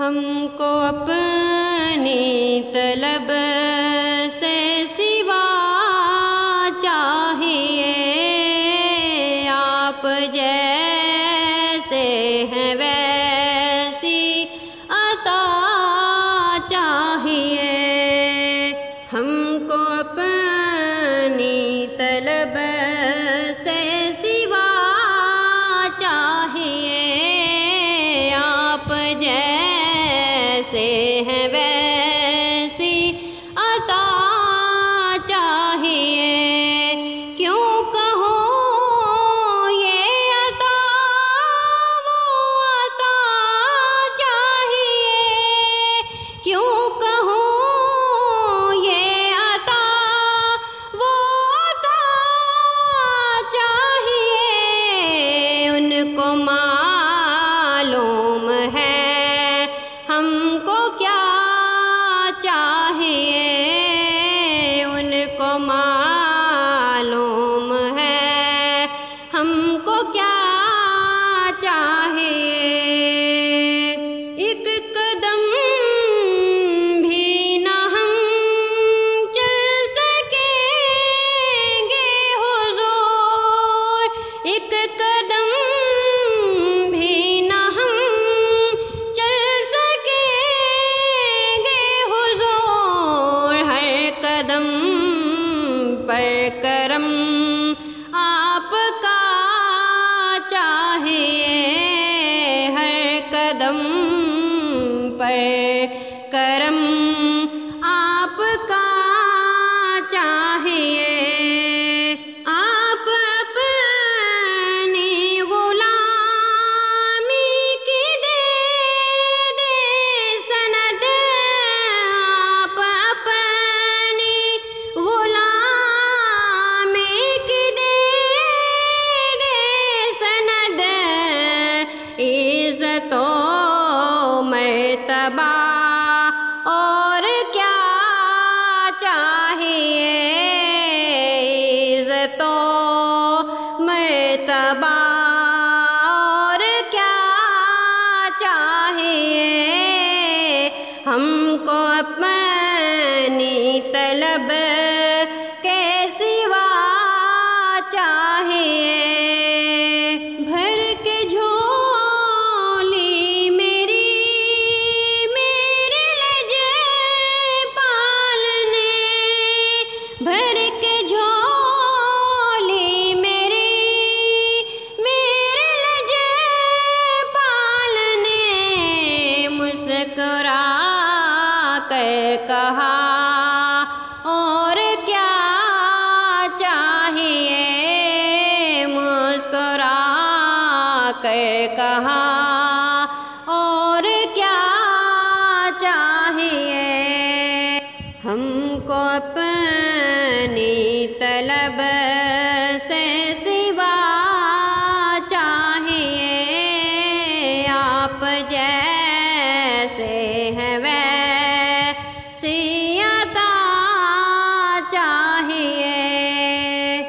ہم کو اپنی طلب سے سوا چاہیے، آپ جیسے ہیں ویسی عطا چاہیے۔ ہم کو اپنی طلب سے سوا چاہیے، آپ جیسے ہیں ویسی عطا چاہیے۔ کیوں کہو یہ عطا وہ عطا چاہیے، کیوں کہو یہ عطا وہ عطا چاہیے۔ ان کو معلوم ہے ہم کو کیا چاہیے، ان کو معلوم ہے ہم کو کیا چاہیے۔ ایک قدم بھی نہ ہم چل سکیں گے حضور، ایک قدم بھی نہ ہم چل سکیں گے حضور، ہر قدم پر کرم آپ کا چاہیے، ہر قدم پر کرم آپ کا چاہیے۔ آپ اپنی غلامی کی دے سند، آپ اپنی غلامی کی دے سند، عزت و مرتبہ اور کیا چاہیے، عزت و مرتبہ اور کیا چاہیے۔ ہم کو اپنی طلب کے سوا چاہیے، بھر کے جھولی میری لج پالنے، بھر کے جھولی میری لج پالنے، مسکرا کر کہا اور کیا چاہیے، مسکرا کر کہا اور کیا چاہیے۔ ہم کو اپنی طلب